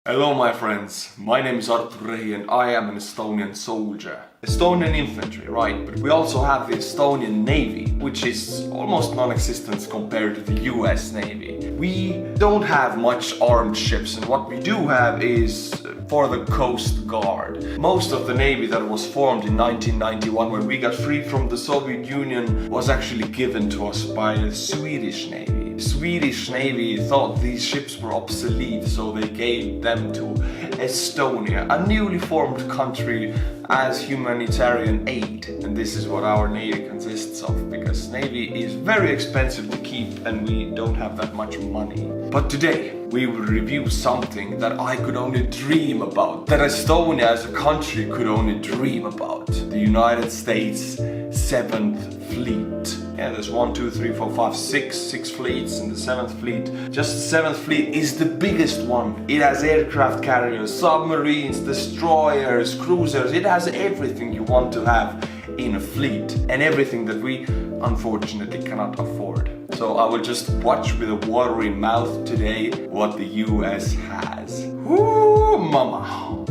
Hello my friends, my name is Artur Rehi and I am an Estonian soldier. Estonian infantry, right, but we also have the Estonian Navy, which is almost non-existent compared to the US Navy. We don't have much armed ships, and what we do have is for the Coast Guard. Most of the Navy that was formed in 1991 when we got free from the Soviet Union was actually given to us by the Swedish Navy. Swedish Navy thought these ships were obsolete, so they gave them to Estonia, a newly formed country, as humanitarian aid. And this is what our Navy consists of, because Navy is very expensive to keep and we don't have that much money. But today we will review something that I could only dream about, that Estonia as a country could only dream about. The United States 7th Fleet. Yeah, there's 6 fleets in the 7th fleet. Just the 7th fleet is the biggest one. It has aircraft carriers, submarines, destroyers, cruisers. It has everything you want to have in a fleet, and everything that we unfortunately cannot afford. So I will just watch with a watery mouth today what the US has. Woo, mama.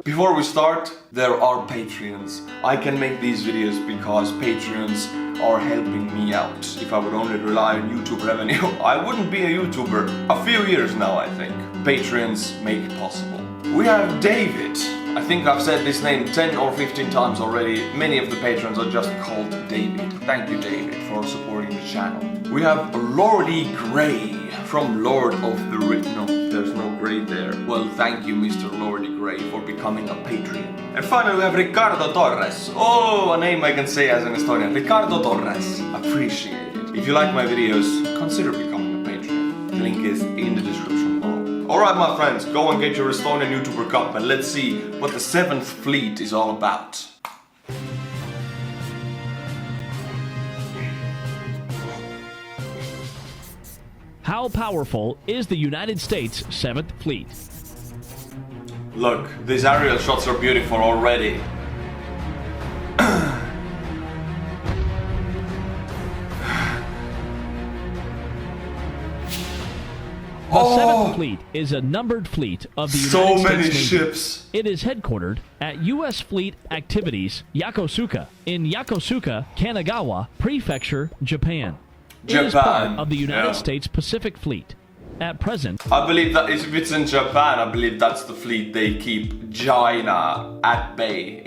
Before we start, there are Patreons. I can make these videos because Patreons are helping me out. If I would only rely on YouTube revenue, I wouldn't be a YouTuber. A few years now, I think. Patreons make it possible. We have David. I think I've said this name 10 or 15 times already. Many of the patrons are just called David. Thank you, David, for supporting the channel. We have Lordy Grey from Lord of the Rings. No, there's no Grey there. Well, thank you, Mr. Lordy Grey, for becoming a Patreon. And finally, we have Ricardo Torres. Oh, a name I can say as an Estonian. Ricardo Torres. Appreciate it. If you like my videos, consider becoming a Patreon. The link is in the description below. Alright my friends, go and get your Estonian YouTuber cup and let's see what the 7th Fleet is all about. How powerful is the United States 7th Fleet? Look, these aerial shots are beautiful already. The 7th Fleet is a numbered fleet of the United States So many Navy. ships. It is headquartered at U.S. Fleet Activities, Yokosuka, in Yokosuka, Kanagawa Prefecture, Japan. It is part of the United States Pacific Fleet. At present, I believe that if it's in Japan, I believe that's the fleet they keep China at bay.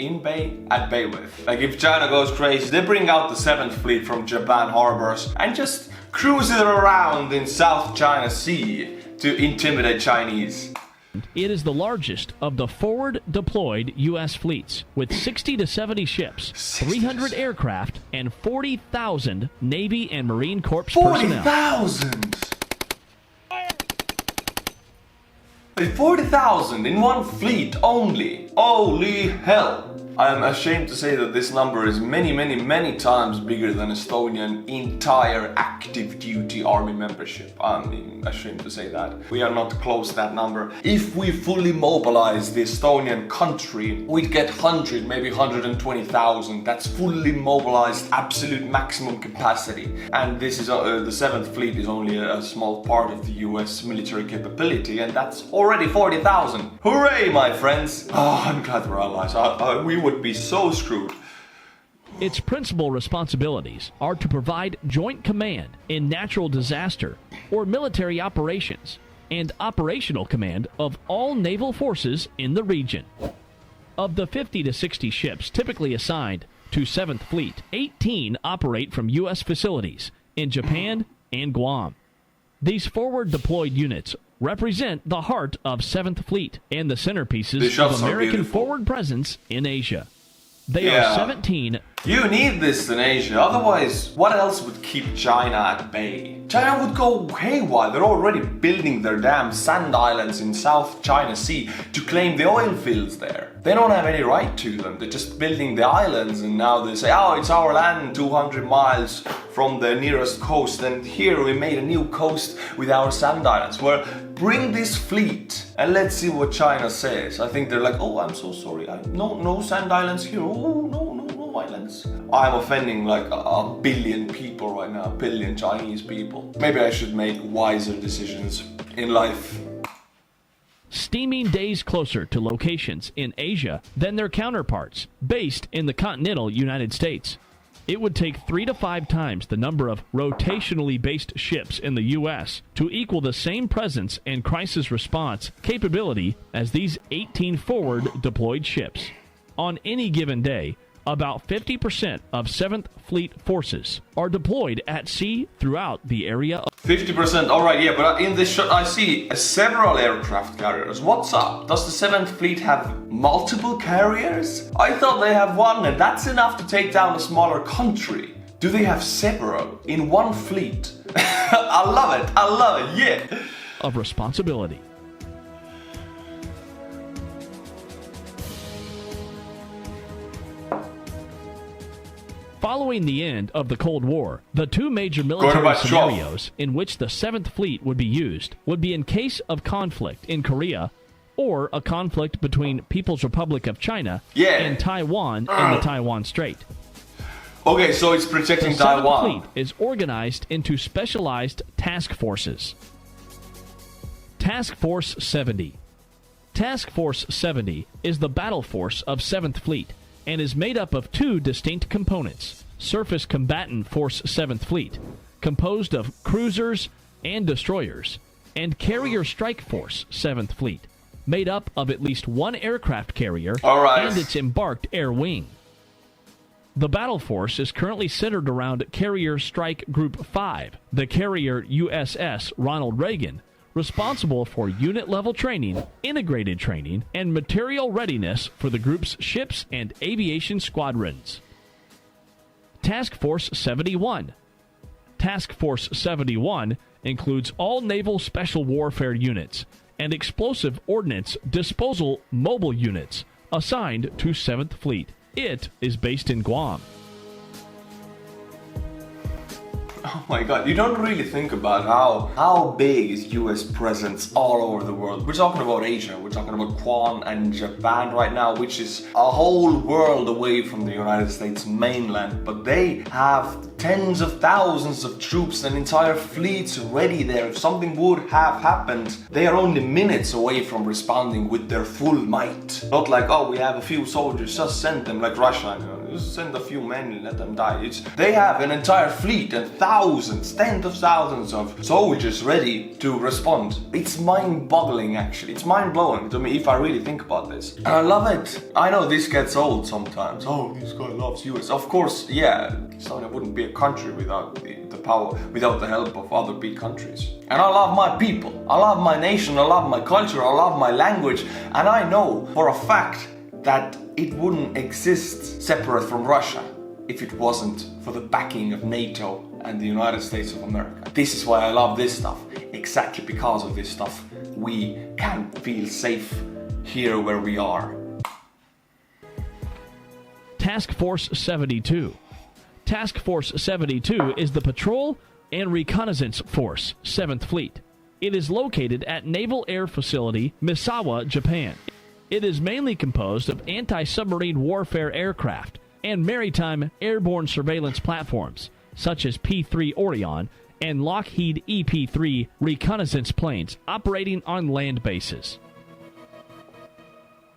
At bay with. Like if China goes crazy, they bring out the 7th Fleet from Japan harbors and just cruise it around in South China Sea to intimidate Chinese. it is the largest of the forward deployed U.S. fleets, with 60 to 70 ships, 300 aircraft, and 40,000 Navy and Marine Corps personnel. 40,000! 40,000 in one fleet only! Holy hell! I am ashamed to say that this number is many times bigger than Estonian entire active duty army membership. I'm ashamed to say that. We are not close to that number. If we fully mobilize the Estonian country, we'd get 100, maybe 120,000. That's fully mobilized, absolute maximum capacity. And this is the 7th Fleet is only a small part of the US military capability, and that's already 40,000. Hooray, my friends! Oh, I'm glad we're allies. We would be so screwed. Its principal responsibilities are to provide joint command in natural disaster or military operations and operational command of all naval forces in the region. Of the 50 to 60 ships typically assigned to 7th Fleet, 18 operate from U.S. facilities in Japan and Guam. These forward deployed units represent the heart of 7th Fleet and the centerpieces of American forward presence in Asia. They are 17. You need this in Asia, otherwise what else would keep China at bay? China would go haywire. They're already building their damn sand islands in South China Sea to claim the oil fields there. They don't have any right to them. They're just building the islands, and now they say, oh, it's our land 200 miles from the nearest coast, and here we made a new coast with our sand islands. Well, bring this fleet and let's see what China says. I think they're like, oh, I'm so sorry. No sand islands here. Oh, no. no violence. I'm offending like a billion people right now, a billion Chinese people. Maybe I should make wiser decisions in life. Steaming days closer to locations in Asia than their counterparts based in the continental United States. It would take 3 to 5 times the number of rotationally based ships in the U.S. to equal the same presence and crisis response capability as these 18 forward deployed ships. On any given day, about 50% of 7th Fleet forces are deployed at sea throughout the area. 50%, alright, yeah, but in this shot I see several aircraft carriers. What's up? Does the 7th Fleet have multiple carriers? I thought they have one and that's enough to take down a smaller country. Do they have several in one fleet? I love it, yeah! Of responsibility. Following the end of the Cold War, the two major military scenarios in which the 7th Fleet would be used would be in case of conflict in Korea or a conflict between People's Republic of China and Taiwan in the Taiwan Strait. Okay, so it's protecting Taiwan. The 7th Fleet is organized into specialized task forces. Task Force 70. Task Force 70 is the battle force of 7th Fleet and is made up of 2 distinct components. Surface Combatant Force 7th Fleet, composed of cruisers and destroyers, and Carrier Strike Force 7th Fleet, made up of at least 1 aircraft carrier and its embarked air wing. The battle force is currently centered around Carrier Strike Group 5, the carrier USS Ronald Reagan, responsible for unit-level training, integrated training, and material readiness for the group's ships and aviation squadrons. Task Force 71. Task Force 71 includes all naval special warfare units and explosive ordnance disposal mobile units assigned to 7th Fleet. It is based in Guam. Oh my god, you don't really think about how big is US presence all over the world. We're talking about Asia, we're talking about Guam and Japan right now, which is a whole world away from the United States mainland, but they have tens of thousands of troops and entire fleets ready there. If something would have happened, they are only minutes away from responding with their full might. Not like, oh, we have a few soldiers, just send them like Russia, you know, just send a few men and let them die. They have an entire fleet and thousands, tens of thousands of soldiers ready to respond. It's mind-boggling actually, it's mind-blowing to me if I really think about this. And I love it. I know this gets old sometimes. Oh, this guy loves US. Of course, yeah, Estonia wouldn't be a country without the power, without the help of other big countries. And I love my people, I love my nation, I love my culture, I love my language, and I know for a fact that it wouldn't exist separate from Russia if it wasn't for the backing of NATO and the United States of America. This is why I love this stuff. Exactly because of this stuff, we can feel safe here where we are. Task Force 72. Task Force 72 is the Patrol and Reconnaissance Force, 7th Fleet. It is located at Naval Air Facility, Misawa, Japan. It is mainly composed of anti-submarine warfare aircraft and maritime airborne surveillance platforms, such as P-3 Orion and Lockheed EP-3 reconnaissance planes operating on land bases.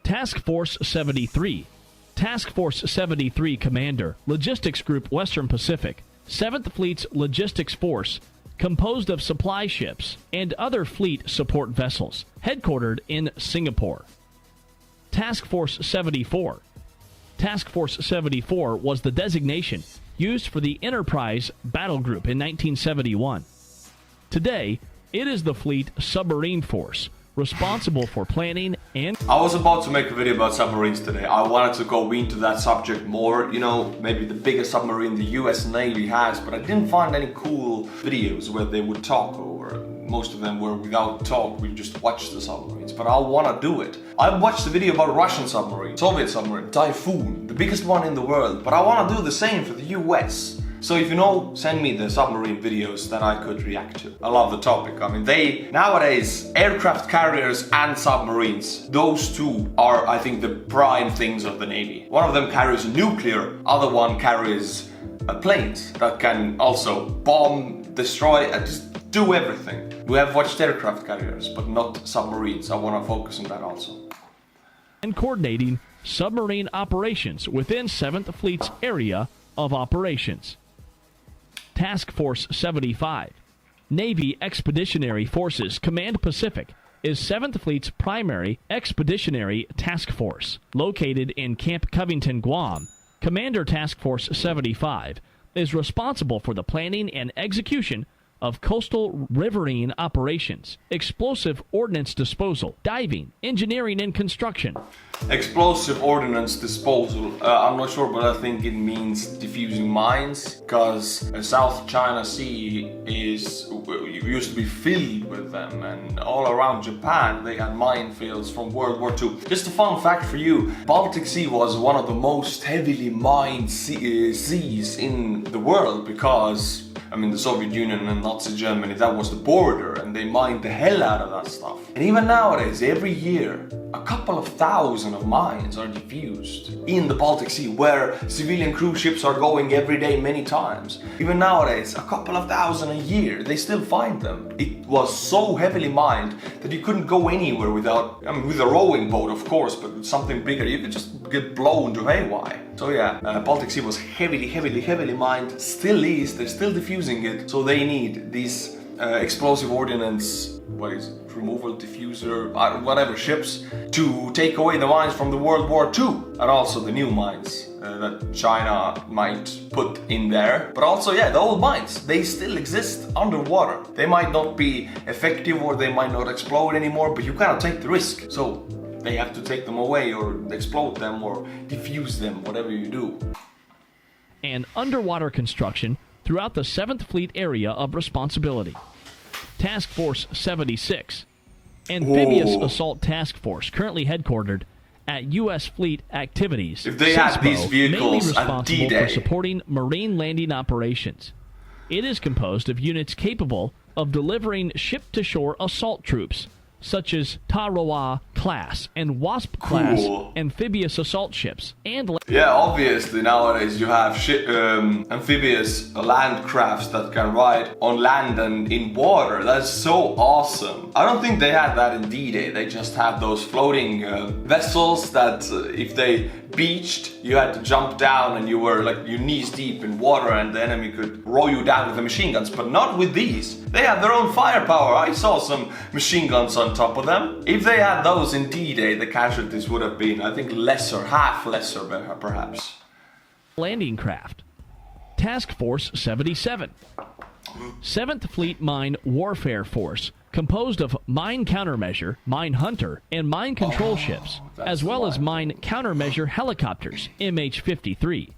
Task Force 73. Task Force 73 Commander, Logistics Group Western Pacific, 7th Fleet's logistics force, composed of supply ships and other fleet support vessels, headquartered in Singapore. Task Force 74. Task Force 74 was the designation used for the Enterprise Battle Group in 1971. Today, it is the Fleet Submarine Force, responsible for planning and... I was about to make a video about submarines today. I wanted to go into that subject more, you know, maybe the biggest submarine the US Navy has, but I didn't find any cool videos where they would talk over. Most of them were without talk, we just watched the submarines, but I want to do it. I watched a video about Russian submarine, Soviet submarine, Typhoon, the biggest one in the world, but I want to do the same for the US. So if you know, send me the submarine videos that I could react to. I love the topic. I mean, nowadays, aircraft carriers and submarines, those two are, I think, the prime things of the Navy. One of them carries nuclear, other one carries planes that can also bomb, destroy, and just do everything. We have watched aircraft carriers, but not submarines. I want to focus on that also. And coordinating submarine operations within 7th Fleet's area of operations. Task Force 75, Navy Expeditionary Forces Command Pacific, is 7th Fleet's primary expeditionary task force. Located in Camp Covington, Guam, Commander Task Force 75 is responsible for the planning and execution of coastal riverine operations, explosive ordnance disposal, diving, engineering and construction. Explosive ordnance disposal, I'm not sure, but I think it means diffusing mines, because South China Sea used to be filled with them, and all around Japan they had minefields from World War II. Just a fun fact for you, Baltic Sea was one of the most heavily mined seas in the world, because I mean, the Soviet Union and Nazi Germany, that was the border, and they mined the hell out of that stuff. And even nowadays, every year, a couple of thousand of mines are diffused in the Baltic Sea, where civilian cruise ships are going every day many times. Even nowadays, a couple of thousand a year, they still find them. It was so heavily mined that you couldn't go anywhere without, I mean, with a rowing boat, of course, but with something bigger, you could just get blown to haywire. So yeah, Baltic Sea was heavily mined, still is, they're still diffusing it, so they need these explosive ordnance, removal diffuser, whatever ships, to take away the mines from the World War II, and also the new mines that China might put in there. But also, yeah, the old mines, they still exist underwater. They might not be effective or they might not explode anymore, but you cannot take the risk. So they have to take them away or explode them or diffuse them, whatever you do. And underwater construction throughout the 7th Fleet area of responsibility. Task Force 76, Amphibious Assault Task Force, currently headquartered at U.S. Fleet Activities. If they had these vehicles mainly at responsible D-Day. for supporting marine landing operations. It is composed of units capable of delivering ship-to-shore assault troops, such as Tarawa class and Wasp class amphibious assault ships, and yeah, obviously nowadays you have amphibious land crafts that can ride on land and in water. That's so awesome. I don't think they had that in D-Day. They just had those floating vessels that if they beached, you had to jump down and you were like your knees deep in water and the enemy could row you down with the machine guns, but not with these. They had their own firepower. I saw some machine guns on top of them. If they had those in D-Day, the casualties would have been, I think, half lesser perhaps. landing craft. Task Force 77, 7th Fleet Mine Warfare Force, composed of mine countermeasure, mine hunter, and mine control ships, as well as mine countermeasure helicopters, MH-53.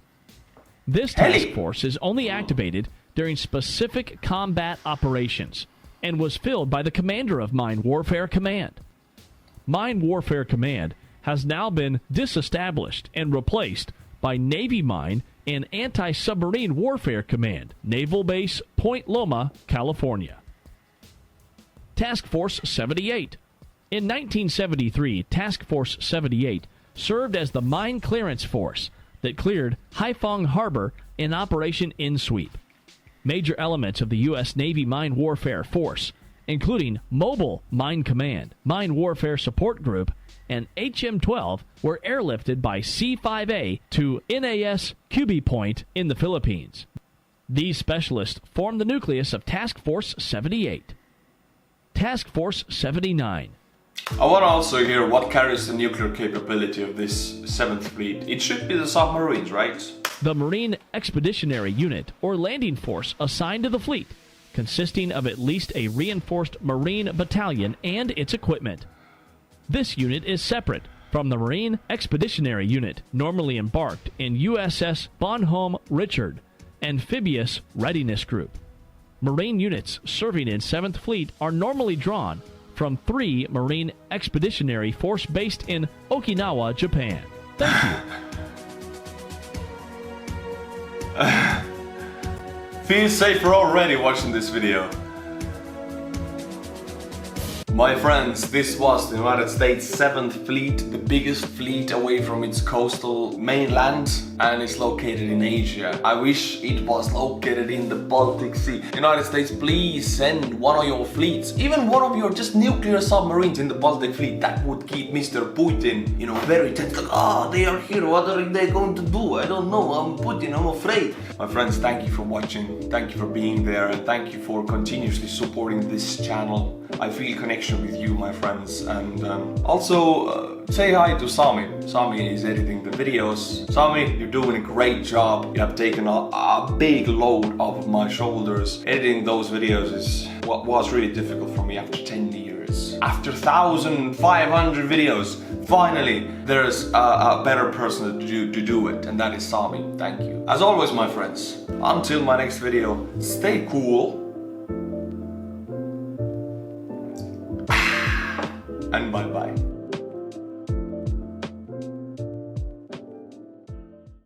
This task force is only activated during specific combat operations and was filled by the commander of Mine Warfare Command. Mine Warfare Command has now been disestablished and replaced by Navy Mine and Anti-Submarine Warfare Command, Naval Base Point Loma, California. Task Force 78. In 1973, Task Force 78 served as the mine clearance force that cleared Haiphong Harbor in Operation Insweep. Major elements of the U.S. Navy Mine Warfare Force, including Mobile Mine Command, Mine Warfare Support Group, and HM-12, were airlifted by C-5A to NAS Cubi Point in the Philippines. These specialists formed the nucleus of Task Force 78. Task Force 79. I want to also hear what carries the nuclear capability of this 7th Fleet. It should be the submarines, right? The Marine Expeditionary Unit, or landing force assigned to the fleet, consisting of at least a reinforced Marine battalion and its equipment. This unit is separate from the Marine Expeditionary Unit, normally embarked in USS Bonhomme Richard, Amphibious Readiness Group. Marine units serving in 7th Fleet are normally drawn from 3 Marine Expeditionary Force based in Okinawa, Japan. Thank you. Feel safer already watching this video. My friends, this was the United States 7th Fleet, the biggest fleet away from its coastal mainland, and it's located in Asia. I wish it was located in the Baltic Sea. United States, please send one of your fleets, even one of your just nuclear submarines in the Baltic Fleet. That would keep Mr. Putin, you know, very tense. Like, they are here, what are they going to do? I don't know, I'm Putin, I'm afraid. My friends, thank you for watching, thank you for being there, and thank you for continuously supporting this channel. I feel connection with you, my friends, and also say hi to Sami. Sami is editing the videos. Sami, you're doing a great job. You have taken a big load off my shoulders. Editing those videos is what was really difficult for me after 10 years. After 1,500 videos, finally there's a better person to do it, and that is Sami. Thank you. As always, my friends, until my next video, stay cool. And bye-bye.